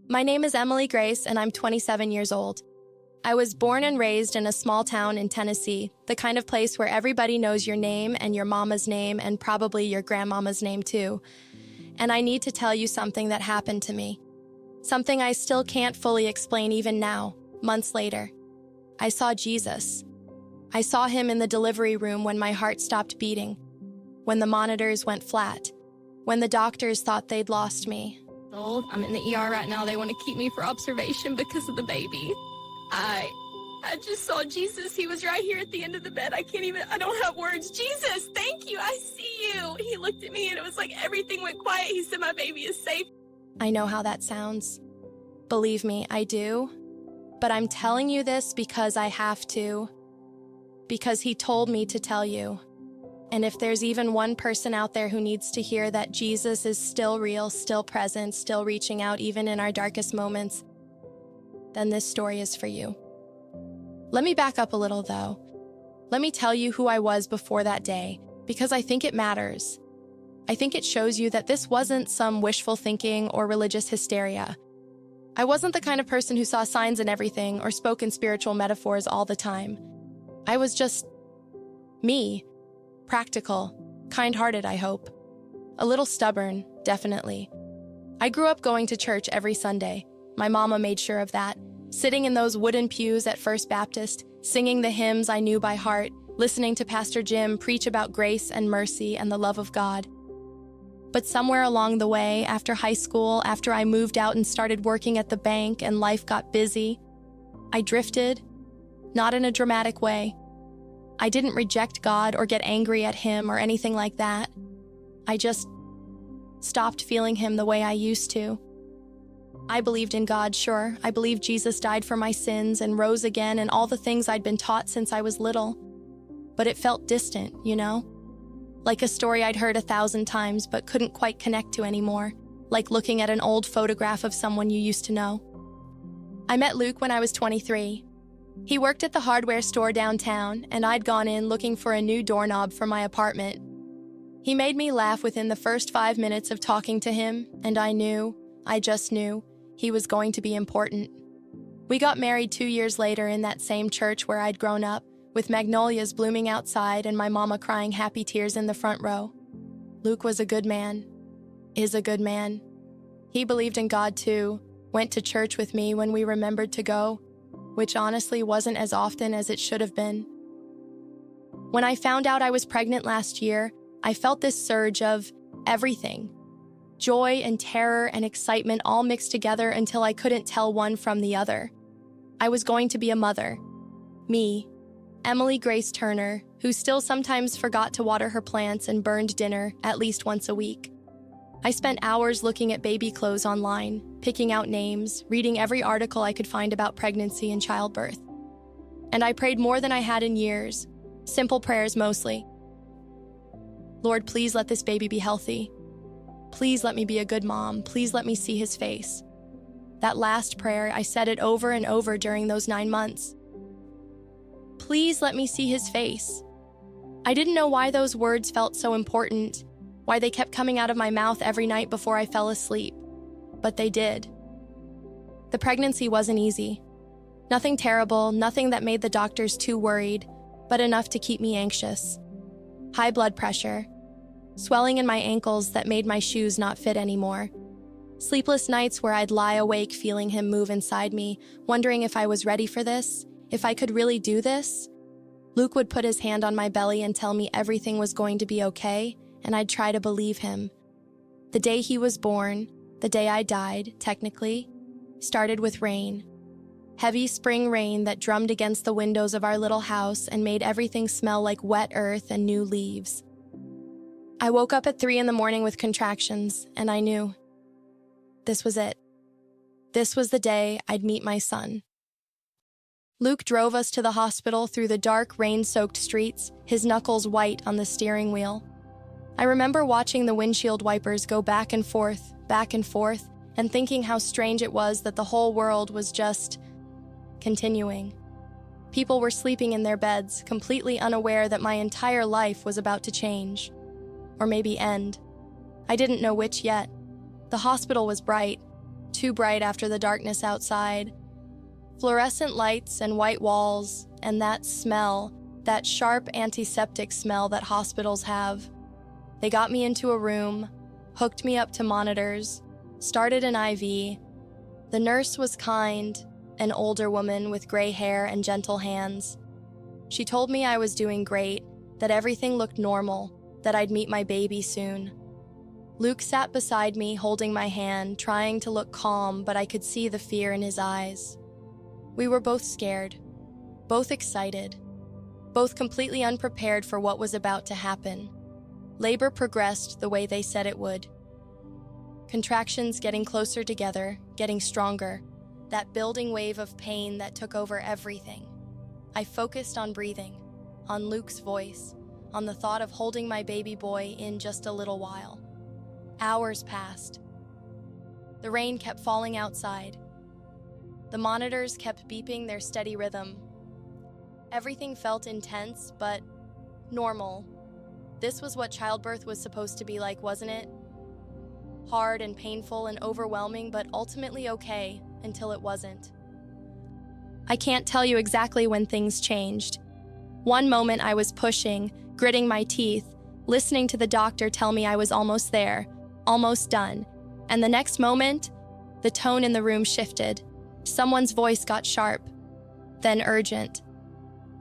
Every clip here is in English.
My name is Emily Grace, and I'm 27 years old. I was born and raised in a small town in Tennessee, the kind of place where everybody knows your name and your mama's name and probably your grandmama's name too. And I need to tell you something that happened to me. Something I still can't fully explain even now, months later. I saw Jesus. I saw him in the delivery room when my heart stopped beating, when the monitors went flat, when the doctors thought they'd lost me. I'm in the ER right now. They want to keep me for observation because of the baby. I just saw Jesus. He was right here at the end of the bed. I don't have words. Jesus, thank you. I see you. He looked at me and it was like everything went quiet. He said, my baby is safe. I know how that sounds. Believe me, I do. But I'm telling you this because I have to. Because he told me to tell you. And if there's even one person out there who needs to hear that Jesus is still real, still present, still reaching out even in our darkest moments, then this story is for you. Let me back up a little, though. Let me tell you who I was before that day, because I think it matters. I think it shows you that this wasn't some wishful thinking or religious hysteria. I wasn't the kind of person who saw signs in everything or spoke in spiritual metaphors all the time. I was just me. Practical, kind-hearted, I hope. A little stubborn, definitely. I grew up going to church every Sunday. My mama made sure of that. Sitting in those wooden pews at First Baptist, singing the hymns I knew by heart, listening to Pastor Jim preach about grace and mercy and the love of God. But somewhere along the way, after high school, after I moved out and started working at the bank and life got busy, I drifted, not in a dramatic way. I didn't reject God or get angry at him or anything like that. I just stopped feeling him the way I used to. I believed in God, sure. I believed Jesus died for my sins and rose again and all the things I'd been taught since I was little. But it felt distant, you know? Like a story I'd heard 1,000 times but couldn't quite connect to anymore. Like looking at an old photograph of someone you used to know. I met Luke when I was 23. He worked at the hardware store downtown, and I'd gone in looking for a new doorknob for my apartment. He made me laugh within the first 5 minutes of talking to him, and I just knew, he was going to be important. We got married 2 years later in that same church where I'd grown up, with magnolias blooming outside and my mama crying happy tears in the front row. Luke was a good man, is a good man. He believed in God too, went to church with me when we remembered to go, which honestly wasn't as often as it should have been. When I found out I was pregnant last year, I felt this surge of everything. Joy and terror and excitement all mixed together until I couldn't tell one from the other. I was going to be a mother. Me, Emily Grace Turner, who still sometimes forgot to water her plants and burned dinner at least once a week. I spent hours looking at baby clothes online, picking out names, reading every article I could find about pregnancy and childbirth. And I prayed more than I had in years, simple prayers mostly. Lord, please let this baby be healthy. Please let me be a good mom. Please let me see his face. That last prayer, I said it over and over during those 9 months. Please let me see his face. I didn't know why those words felt so important, why they kept coming out of my mouth every night before I fell asleep. But they did. The pregnancy wasn't easy. Nothing terrible, nothing that made the doctors too worried, but enough to keep me anxious. High blood pressure, swelling in my ankles that made my shoes not fit anymore. Sleepless nights where I'd lie awake feeling him move inside me, wondering if I was ready for this, if I could really do this. Luke would put his hand on my belly and tell me everything was going to be okay, and I'd try to believe him. The day he was born, the day I died, technically, started with rain. Heavy spring rain that drummed against the windows of our little house and made everything smell like wet earth and new leaves. I woke up at 3 a.m. with contractions, and I knew. This was it. This was the day I'd meet my son. Luke drove us to the hospital through the dark, rain-soaked streets, his knuckles white on the steering wheel. I remember watching the windshield wipers go back and forth, and thinking how strange it was that the whole world was just continuing. People were sleeping in their beds, completely unaware that my entire life was about to change. Or maybe end. I didn't know which yet. The hospital was bright. too bright after the darkness outside. Fluorescent lights and white walls, and that smell, that sharp antiseptic smell that hospitals have. They got me into a room, hooked me up to monitors, started an IV. The nurse was kind, an older woman with gray hair and gentle hands. She told me I was doing great, that everything looked normal, that I'd meet my baby soon. Luke sat beside me, holding my hand, trying to look calm, but I could see the fear in his eyes. We were both scared, both excited, both completely unprepared for what was about to happen. Labor progressed the way they said it would. Contractions getting closer together, getting stronger, that building wave of pain that took over everything. I focused on breathing, on Luke's voice, on the thought of holding my baby boy in just a little while. Hours passed. The rain kept falling outside. The monitors kept beeping their steady rhythm. Everything felt intense, but normal. This was what childbirth was supposed to be like, wasn't it? Hard and painful and overwhelming, but ultimately okay, until it wasn't. I can't tell you exactly when things changed. One moment I was pushing, gritting my teeth, listening to the doctor tell me I was almost there, almost done. And the next moment, the tone in the room shifted. Someone's voice got sharp, then urgent.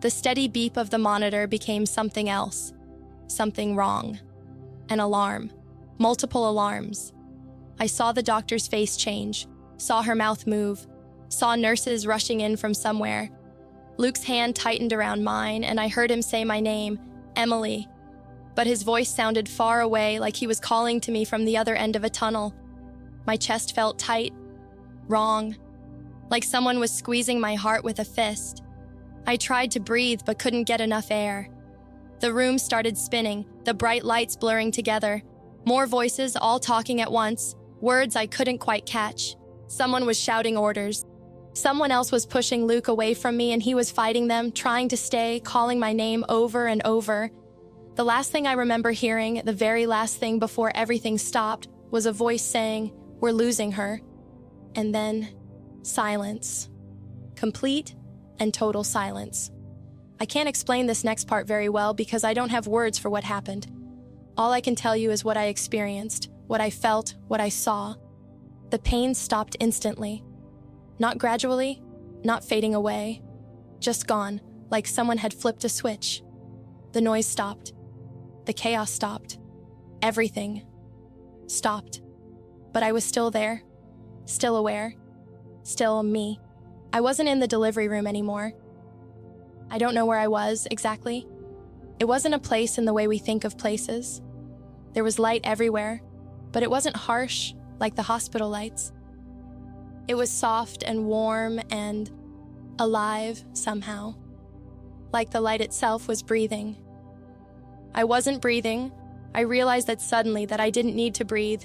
The steady beep of the monitor became something else, something wrong. An alarm, multiple alarms. I saw the doctor's face change, saw her mouth move, saw nurses rushing in from somewhere. Luke's hand tightened around mine, and I heard him say my name, Emily. But his voice sounded far away, like he was calling to me from the other end of a tunnel. My chest felt tight, wrong, like someone was squeezing my heart with a fist. I tried to breathe but couldn't get enough air. The room started spinning, the bright lights blurring together. More voices, all talking at once, words I couldn't quite catch. Someone was shouting orders. Someone else was pushing Luke away from me, and he was fighting them, trying to stay, calling my name over and over. The last thing I remember hearing, the very last thing before everything stopped, was a voice saying, "We're losing her." And then, silence. Complete and total silence. I can't explain this next part very well because I don't have words for what happened. All I can tell you is what I experienced, what I felt, what I saw. The pain stopped instantly. Not gradually, not fading away. Just gone, like someone had flipped a switch. The noise stopped. The chaos stopped. Everything stopped. But I was still there, still aware, still me. I wasn't in the delivery room anymore. I don't know where I was exactly. It wasn't a place in the way we think of places. There was light everywhere, but it wasn't harsh like the hospital lights. It was soft and warm and alive somehow, like the light itself was breathing. I wasn't breathing. I realized that suddenly that I didn't need to breathe,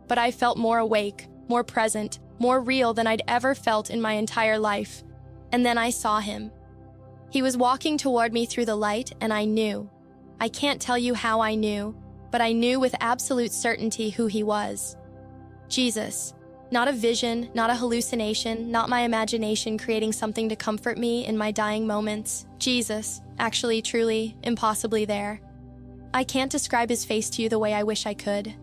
but I felt more awake, more present, more real than I'd ever felt in my entire life. And then I saw him. He was walking toward me through the light, and I knew. I can't tell you how I knew, but I knew with absolute certainty who he was. Jesus. Not a vision, not a hallucination, not my imagination creating something to comfort me in my dying moments. Jesus, actually, truly, impossibly there. I can't describe his face to you the way I wish I could.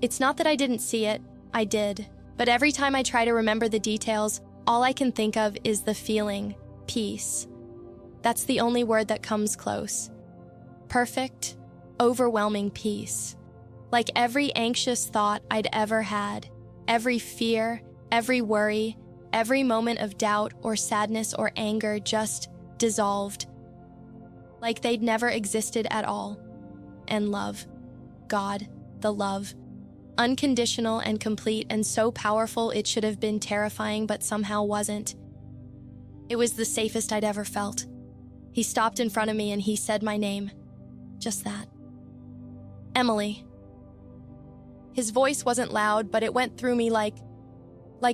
It's not that I didn't see it, I did. But every time I try to remember the details, all I can think of is the feeling, peace. That's the only word that comes close. Perfect, overwhelming peace. Like every anxious thought I'd ever had, every fear, every worry, every moment of doubt or sadness or anger just dissolved. Like they'd never existed at all. And love, God, the love, unconditional and complete and so powerful it should have been terrifying but somehow wasn't. It was the safest I'd ever felt. He stopped in front of me and he said my name. Just that. Emily. His voice wasn't loud, but it went through me like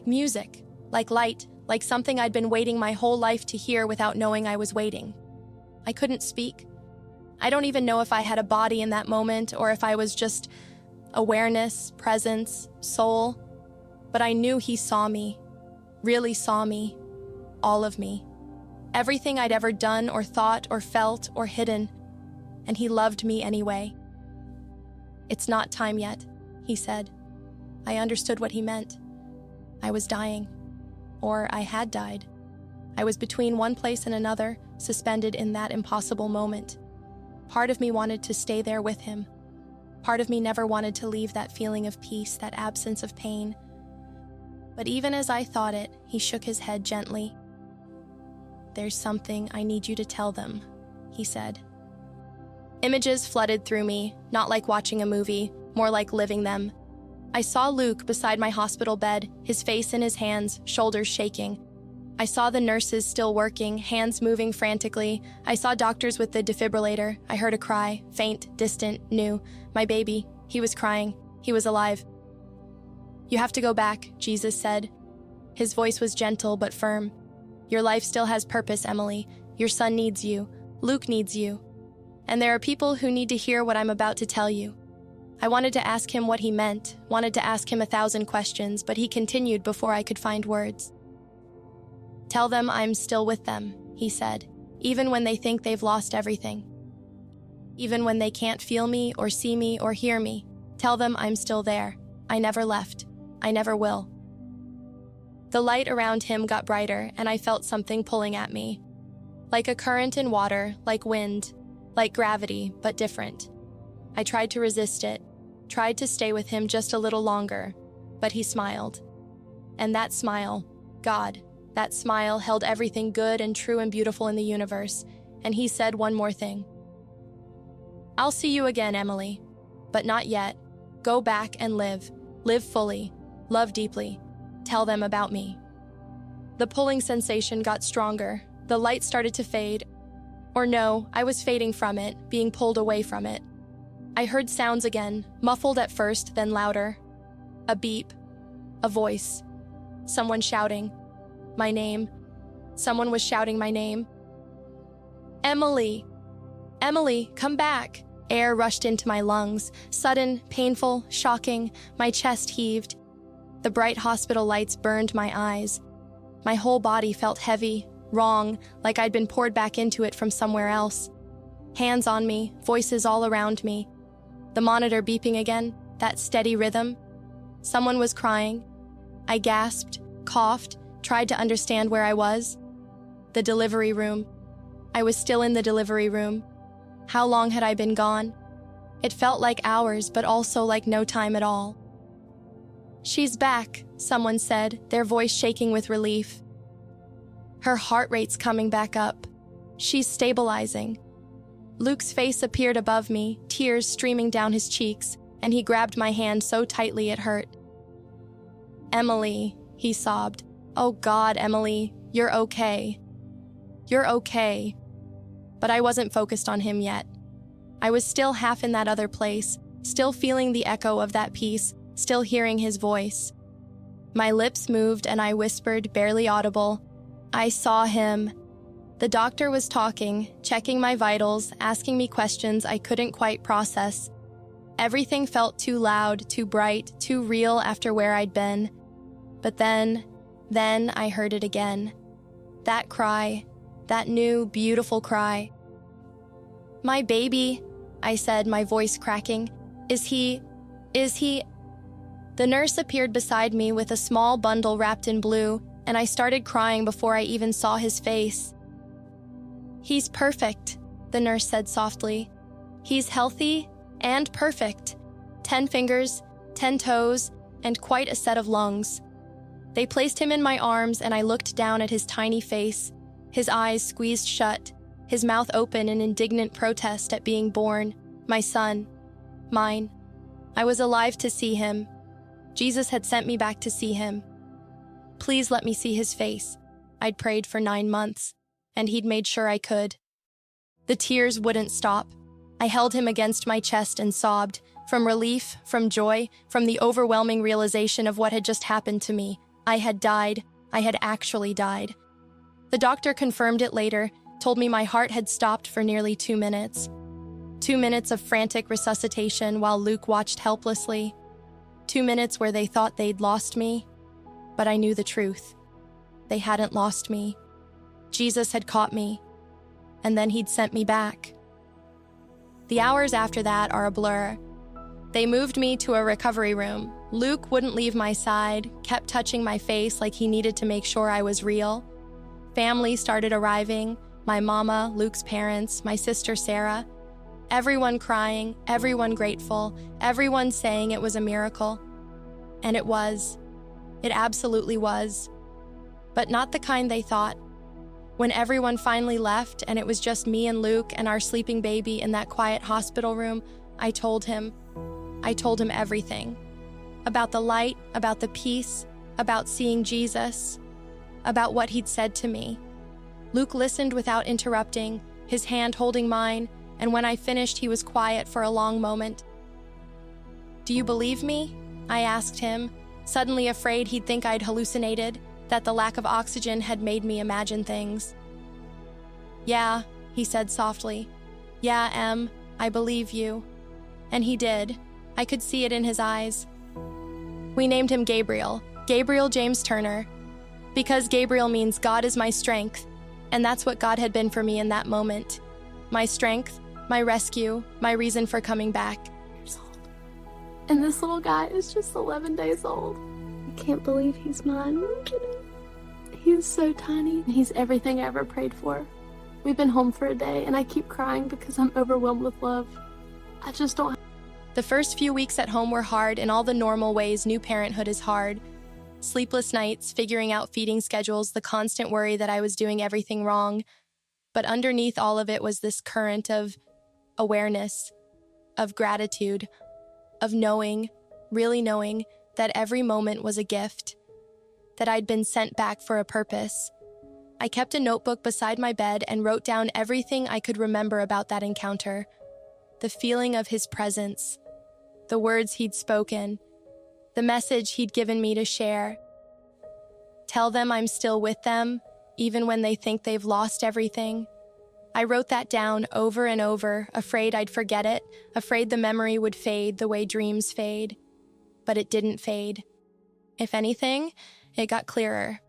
music, like light, like something I'd been waiting my whole life to hear without knowing I was waiting. I couldn't speak. I don't even know if I had a body in that moment or if I was just awareness, presence, soul. But I knew he saw me, really saw me, all of me. Everything I'd ever done or thought or felt or hidden, and he loved me anyway. "It's not time yet," he said. I understood what he meant. I was dying, or I had died. I was between one place and another, suspended in that impossible moment. Part of me wanted to stay there with him. Part of me never wanted to leave that feeling of peace, that absence of pain. But even as I thought it, he shook his head gently. "There's something I need you to tell them," he said. Images flooded through me, not like watching a movie, more like living them. I saw Luke beside my hospital bed, his face in his hands, shoulders shaking. I saw the nurses still working, hands moving frantically. I saw doctors with the defibrillator. I heard a cry, faint, distant, new. My baby, he was crying. He was alive. "You have to go back," Jesus said. His voice was gentle but firm. "Your life still has purpose, Emily. Your son needs you. Luke needs you. And there are people who need to hear what I'm about to tell you." I wanted to ask him what he meant, wanted to ask him 1,000 questions, but he continued before I could find words. "Tell them I'm still with them," he said, "even when they think they've lost everything. Even when they can't feel me or see me or hear me. Tell them I'm still there. I never left. I never will." The light around him got brighter, and I felt something pulling at me. Like a current in water, like wind, like gravity, but different. I tried to resist it, tried to stay with him just a little longer, but he smiled. And that smile, God, that smile held everything good and true and beautiful in the universe, and he said one more thing. "I'll see you again, Emily, but not yet. Go back and live. Live fully. Love deeply. Tell them about me." The pulling sensation got stronger. The light started to fade. Or no, I was fading from it, being pulled away from it. I heard sounds again, muffled at first, then louder. A beep. A voice. Someone shouting. My name. Someone was shouting my name. "Emily! Emily, come back!" Air rushed into my lungs. Sudden, painful, shocking. My chest heaved. The bright hospital lights burned my eyes. My whole body felt heavy, wrong, like I'd been poured back into it from somewhere else. Hands on me, voices all around me. The monitor beeping again, that steady rhythm. Someone was crying. I gasped, coughed, tried to understand where I was. The delivery room. I was still in the delivery room. How long had I been gone? It felt like hours, but also like no time at all. "She's back," someone said, their voice shaking with relief. "Her heart rate's coming back up. She's stabilizing." Luke's face appeared above me, tears streaming down his cheeks, and he grabbed my hand so tightly it hurt. "Emily," he sobbed. "Oh God, Emily, you're okay. You're okay." But I wasn't focused on him yet. I was still half in that other place, still feeling the echo of that peace, still hearing his voice. My lips moved and I whispered, barely audible, "I saw him." The doctor was talking, checking my vitals, asking me questions I couldn't quite process. Everything felt too loud, too bright, too real after where I'd been. But then I heard it again. That cry, that new, beautiful cry. "My baby," I said, my voice cracking. Is he... The nurse appeared beside me with a small bundle wrapped in blue, and I started crying before I even saw his face. "He's perfect," the nurse said softly. "He's healthy and perfect. 10 fingers, 10 toes, and quite a set of lungs." They placed him in my arms, and I looked down at his tiny face, his eyes squeezed shut, his mouth open in indignant protest at being born, my son, mine. I was alive to see him. Jesus had sent me back to see him. Please let me see his face. I'd prayed for 9 months, and he'd made sure I could. The tears wouldn't stop. I held him against my chest and sobbed, from relief, from joy, from the overwhelming realization of what had just happened to me. I had died. I had actually died. The doctor confirmed it later, told me my heart had stopped for nearly 2 minutes. 2 minutes of frantic resuscitation while Luke watched helplessly. 2 minutes where they thought they'd lost me, but I knew the truth. They hadn't lost me. Jesus had caught me, and then he'd sent me back. The hours after that are a blur. They moved me to a recovery room. Luke wouldn't leave my side, kept touching my face like he needed to make sure I was real. Family started arriving, my mama, Luke's parents, my sister Sarah. Everyone crying, everyone grateful, everyone saying it was a miracle. And it was. It absolutely was. But not the kind they thought. When everyone finally left and it was just me and Luke and our sleeping baby in that quiet hospital room, I told him everything. About the light, about the peace, about seeing Jesus, about what he'd said to me. Luke listened without interrupting, his hand holding mine, and when I finished, he was quiet for a long moment. "Do you believe me?" I asked him, suddenly afraid he'd think I'd hallucinated, that the lack of oxygen had made me imagine things. "Yeah," he said softly. "Yeah, Em, I believe you." And he did. I could see it in his eyes. We named him Gabriel James Turner, because Gabriel means God is my strength, and that's what God had been for me in that moment. My strength, my rescue, my reason for coming back. And this little guy is just 11 days old. I can't believe he's mine. I'm kidding. He's so tiny. He's everything I ever prayed for. We've been home for a day, and I keep crying because I'm overwhelmed with love. I just don't. The first few weeks at home were hard in all the normal ways new parenthood is hard. Sleepless nights, figuring out feeding schedules, the constant worry that I was doing everything wrong. But underneath all of it was this current of awareness, of gratitude, of knowing, really knowing, that every moment was a gift, that I'd been sent back for a purpose. I kept a notebook beside my bed and wrote down everything I could remember about that encounter. The feeling of his presence, the words he'd spoken, the message he'd given me to share. Tell them I'm still with them, even when they think they've lost everything. I wrote that down over and over, afraid I'd forget it, afraid the memory would fade the way dreams fade. But it didn't fade. If anything, it got clearer.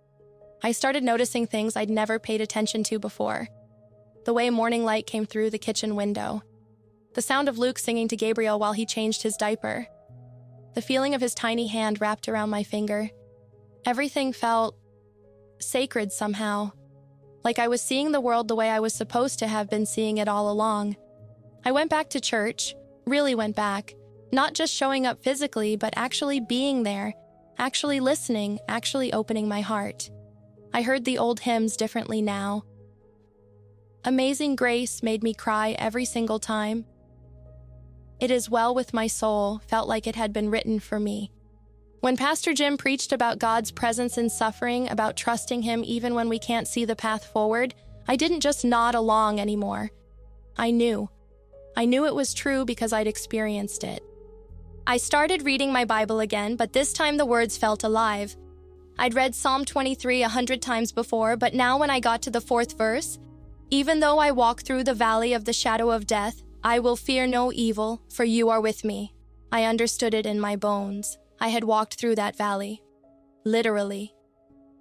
I started noticing things I'd never paid attention to before. The way morning light came through the kitchen window. The sound of Luke singing to Gabriel while he changed his diaper. The feeling of his tiny hand wrapped around my finger. Everything felt sacred somehow. Like I was seeing the world the way I was supposed to have been seeing it all along. I went back to church, really went back. Not just showing up physically, but actually being there, actually listening, actually opening my heart. I heard the old hymns differently now. Amazing Grace made me cry every single time. It Is Well With My Soul felt like it had been written for me. When Pastor Jim preached about God's presence in suffering, about trusting him even when we can't see the path forward, I didn't just nod along anymore. I knew. I knew it was true because I'd experienced it. I started reading my Bible again, but this time the words felt alive. I'd read Psalm 23 100 times before, but now when I got to the 4th verse, "Even though I walk through the valley of the shadow of death, I will fear no evil, for you are with me." I understood it in my bones. I had walked through that valley. Literally.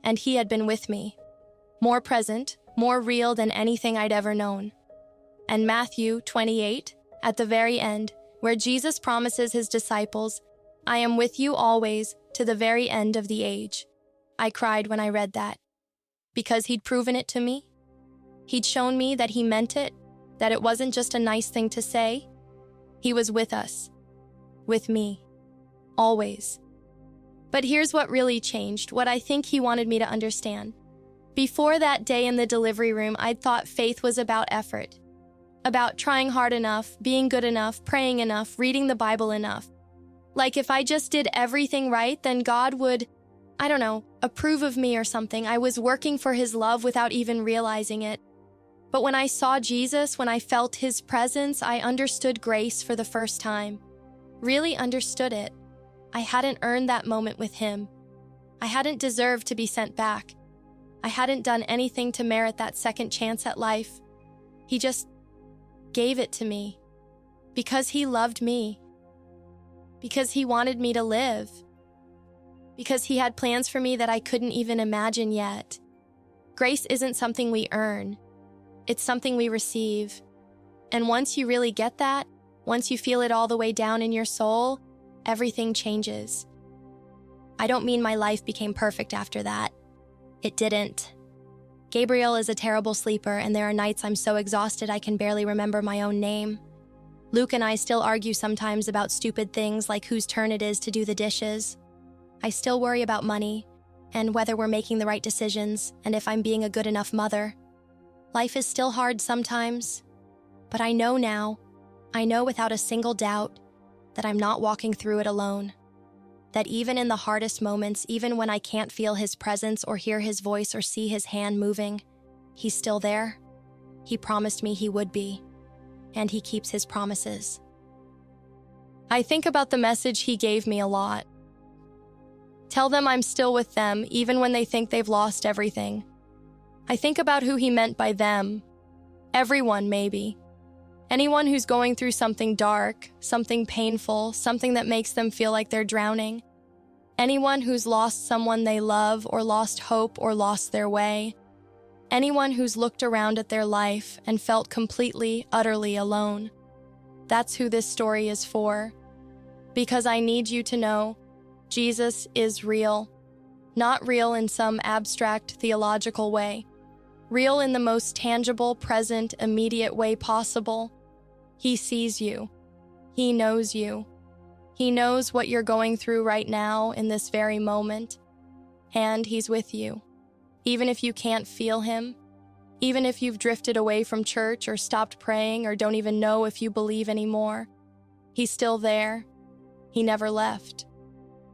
And he had been with me. More present, more real than anything I'd ever known. And Matthew 28, at the very end, where Jesus promises his disciples, "I am with you always to the very end of the age." I cried when I read that. Because he'd proven it to me. He'd shown me that he meant it, that it wasn't just a nice thing to say. He was with us. With me. Always. But here's what really changed, what I think he wanted me to understand. Before that day in the delivery room, I'd thought faith was about effort. About trying hard enough, being good enough, praying enough, reading the Bible enough. Like if I just did everything right, then God would, approve of me or something. I was working for his love without even realizing it. But when I saw Jesus, when I felt his presence, I understood grace for the first time. Really understood it. I hadn't earned that moment with him. I hadn't deserved to be sent back. I hadn't done anything to merit that second chance at life. He just gave it to me. Because he loved me. Because he wanted me to live. because he had plans for me that I couldn't even imagine yet. Grace isn't something we earn. It's something we receive. And once you really get that, once you feel it all the way down in your soul, everything changes. I don't mean my life became perfect after that. It didn't. Gabriel is a terrible sleeper, and there are nights I'm so exhausted I can barely remember my own name. Luke and I still argue sometimes about stupid things like whose turn it is to do the dishes. I still worry about money, and whether we're making the right decisions, and if I'm being a good enough mother. Life is still hard sometimes, but I know now, I know without a single doubt, that I'm not walking through it alone. That even in the hardest moments, even when I can't feel his presence or hear his voice or see his hand moving, he's still there. He promised me he would be, and he keeps his promises. I think about the message he gave me a lot. Tell them I'm still with them, even when they think they've lost everything. I think about who he meant by them. Everyone, maybe. Anyone who's going through something dark, something painful, something that makes them feel like they're drowning. Anyone who's lost someone they love or lost hope or lost their way. Anyone who's looked around at their life and felt completely, utterly alone. That's who this story is for. Because I need you to know, Jesus is real. Not real in some abstract theological way. Real in the most tangible, present, immediate way possible. He sees you. He knows you. He knows what you're going through right now in this very moment. And he's with you. Even if you can't feel him, even if you've drifted away from church or stopped praying or don't even know if you believe anymore, he's still there. He never left.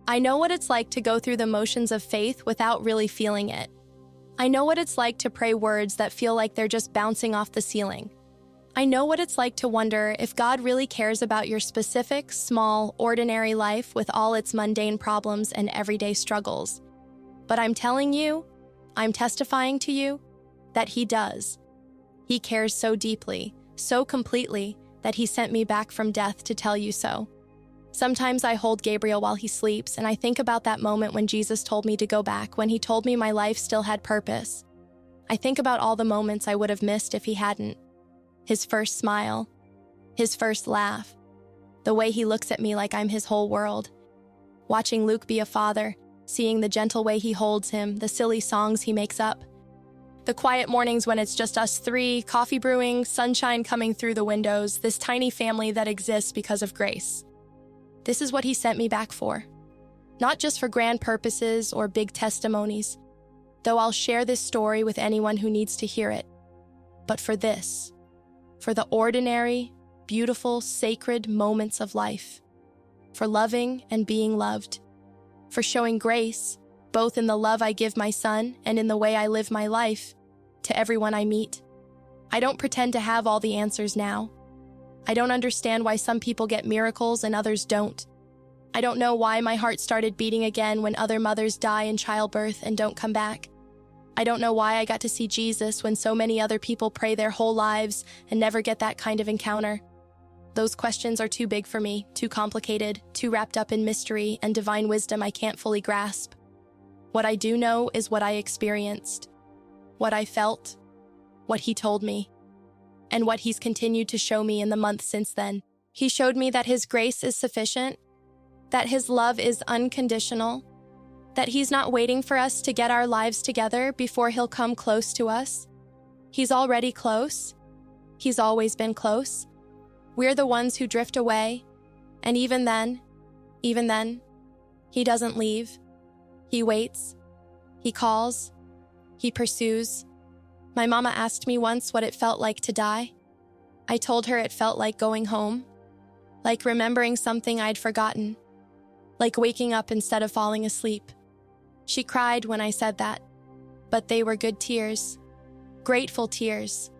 I know what it's like to go through the motions of faith without really feeling it. I know what it's like to pray words that feel like they're just bouncing off the ceiling. I know what it's like to wonder if God really cares about your specific, small, ordinary life with all its mundane problems and everyday struggles. But I'm telling you, I'm testifying to you, that he does. He cares so deeply, so completely, that he sent me back from death to tell you so. Sometimes I hold Gabriel while he sleeps, and I think about that moment when Jesus told me to go back, when he told me my life still had purpose. I think about all the moments I would have missed if he hadn't. His first smile, his first laugh, the way he looks at me like I'm his whole world. Watching Luke be a father, seeing the gentle way he holds him, the silly songs he makes up. The quiet mornings when it's just us three, coffee brewing, sunshine coming through the windows, this tiny family that exists because of grace. This is what he sent me back for. Not just for grand purposes or big testimonies, though I'll share this story with anyone who needs to hear it, but for this. For the ordinary, beautiful, sacred moments of life. For loving and being loved. For showing grace, both in the love I give my son and in the way I live my life, to everyone I meet. I don't pretend to have all the answers now. I don't understand why some people get miracles and others don't. I don't know why my heart started beating again when other mothers die in childbirth and don't come back. I don't know why I got to see Jesus when so many other people pray their whole lives and never get that kind of encounter. Those questions are too big for me, too complicated, too wrapped up in mystery and divine wisdom I can't fully grasp. What I do know is what I experienced, what I felt, what he told me, and what he's continued to show me in the months since then. He showed me that his grace is sufficient, that his love is unconditional, that he's not waiting for us to get our lives together before he'll come close to us. He's already close. He's always been close. We're the ones who drift away, and even then, he doesn't leave. He waits. He calls. He pursues. My mama asked me once what it felt like to die. I told her it felt like going home, like remembering something I'd forgotten, like waking up instead of falling asleep. She cried when I said that, but they were good tears, grateful tears.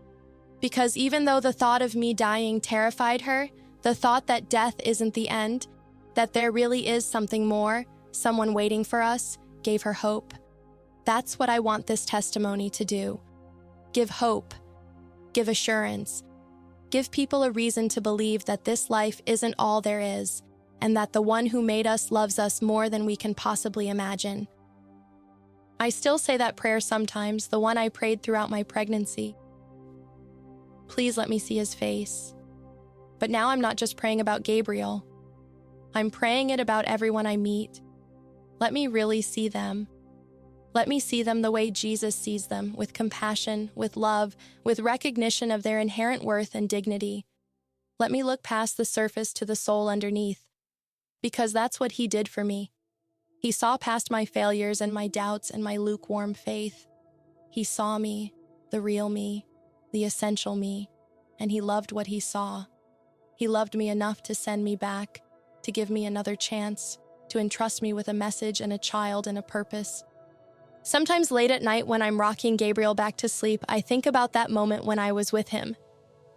Because even though the thought of me dying terrified her, the thought that death isn't the end, that there really is something more, someone waiting for us, gave her hope. That's what I want this testimony to do. Give hope, give assurance, give people a reason to believe that this life isn't all there is, and that the one who made us loves us more than we can possibly imagine. I still say that prayer sometimes, the one I prayed throughout my pregnancy. Please let me see his face. But now I'm not just praying about Gabriel. I'm praying it about everyone I meet. Let me really see them. Let me see them the way Jesus sees them, with compassion, with love, with recognition of their inherent worth and dignity. Let me look past the surface to the soul underneath, because that's what he did for me. He saw past my failures and my doubts and my lukewarm faith. He saw me, the real me, the essential me, and he loved what he saw. He loved me enough to send me back, to give me another chance, to entrust me with a message and a child and a purpose. Sometimes late at night when I'm rocking Gabriel back to sleep, I think about that moment when I was with him.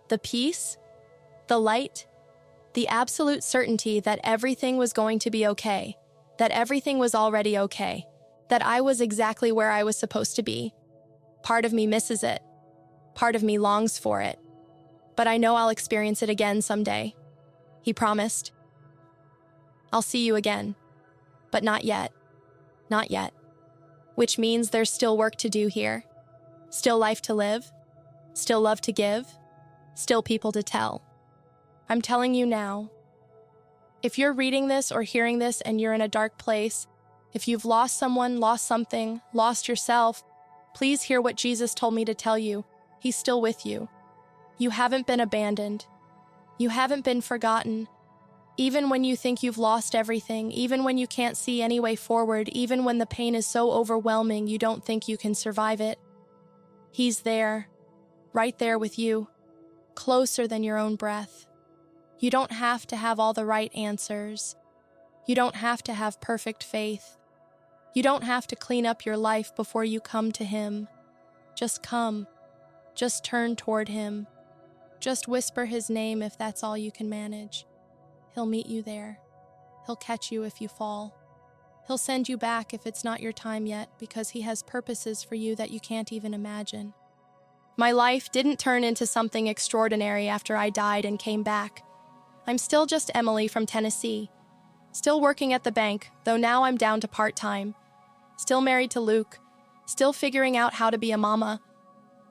The peace, the light, the absolute certainty that everything was going to be okay, that everything was already okay, that I was exactly where I was supposed to be. Part of me misses it. Part of me longs for it. But I know I'll experience it again someday. He promised. I'll see you again. But not yet. Not yet. Which means there's still work to do here. Still life to live. Still love to give. Still people to tell. I'm telling you now. If you're reading this or hearing this and you're in a dark place, if you've lost someone, lost something, lost yourself, please hear what Jesus told me to tell you. He's still with you. You haven't been abandoned. You haven't been forgotten. Even when you think you've lost everything, even when you can't see any way forward, even when the pain is so overwhelming you don't think you can survive it, he's there, right there with you, closer than your own breath. You don't have to have all the right answers. You don't have to have perfect faith. You don't have to clean up your life before you come to him. Just come. Just turn toward him. Just whisper his name if that's all you can manage. He'll meet you there. He'll catch you if you fall. He'll send you back if it's not your time yet, because he has purposes for you that you can't even imagine. My life didn't turn into something extraordinary after I died and came back. I'm still just Emily from Tennessee. Still working at the bank, though now I'm down to part-time. Still married to Luke. Still figuring out how to be a mama.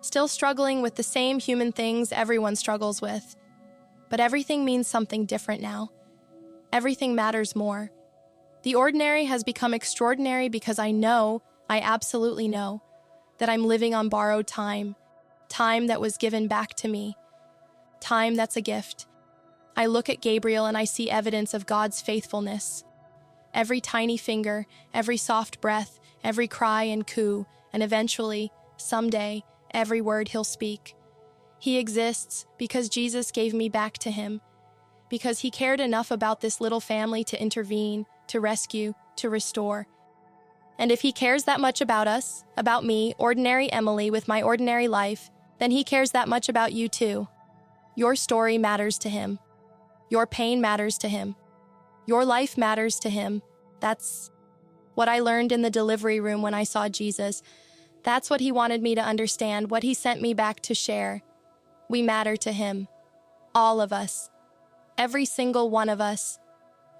Still struggling with the same human things everyone struggles with. But everything means something different now. Everything matters more. The ordinary has become extraordinary because I absolutely know, that I'm living on borrowed time. Time that was given back to me. Time that's a gift. I look at Gabriel and I see evidence of God's faithfulness. Every tiny finger, every soft breath, every cry and coo, and eventually, someday, every word he'll speak. He exists because Jesus gave me back to him, because he cared enough about this little family to intervene, to rescue, to restore. And if he cares that much about us, about me, ordinary Emily with my ordinary life, then he cares that much about you too. Your story matters to him. Your pain matters to him. Your life matters to him. That's what I learned in the delivery room when I saw Jesus. That's what he wanted me to understand, what he sent me back to share. We matter to him. All of us. Every single one of us.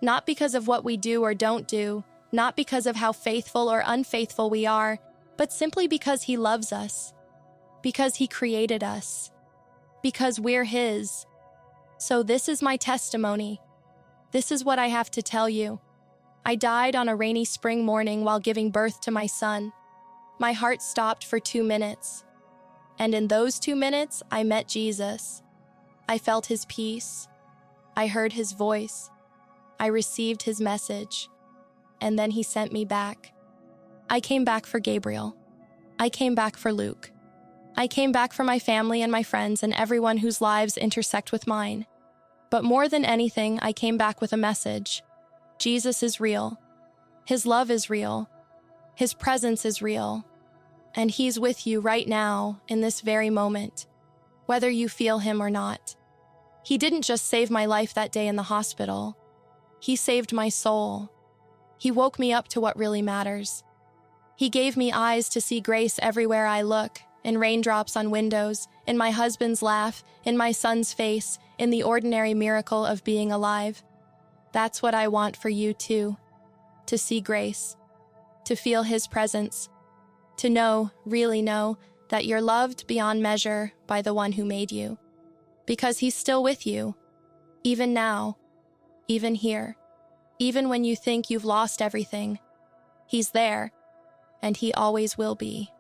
Not because of what we do or don't do, not because of how faithful or unfaithful we are, but simply because he loves us. Because he created us. Because we're his. So this is my testimony. This is what I have to tell you. I died on a rainy spring morning while giving birth to my son. My heart stopped for 2 minutes. And in those 2 minutes, I met Jesus. I felt his peace. I heard his voice. I received his message. And then he sent me back. I came back for Gabriel. I came back for Luke. I came back for my family and my friends and everyone whose lives intersect with mine. But more than anything, I came back with a message. Jesus is real. His love is real. His presence is real. And he's with you right now, in this very moment, whether you feel him or not. He didn't just save my life that day in the hospital. He saved my soul. He woke me up to what really matters. He gave me eyes to see grace everywhere I look, in raindrops on windows, in my husband's laugh, in my son's face, in the ordinary miracle of being alive. That's what I want for you too, to see grace, to feel His presence, to know, really know, that you're loved beyond measure by the one who made you, because He's still with you, even now, even here, even when you think you've lost everything. He's there, and He always will be.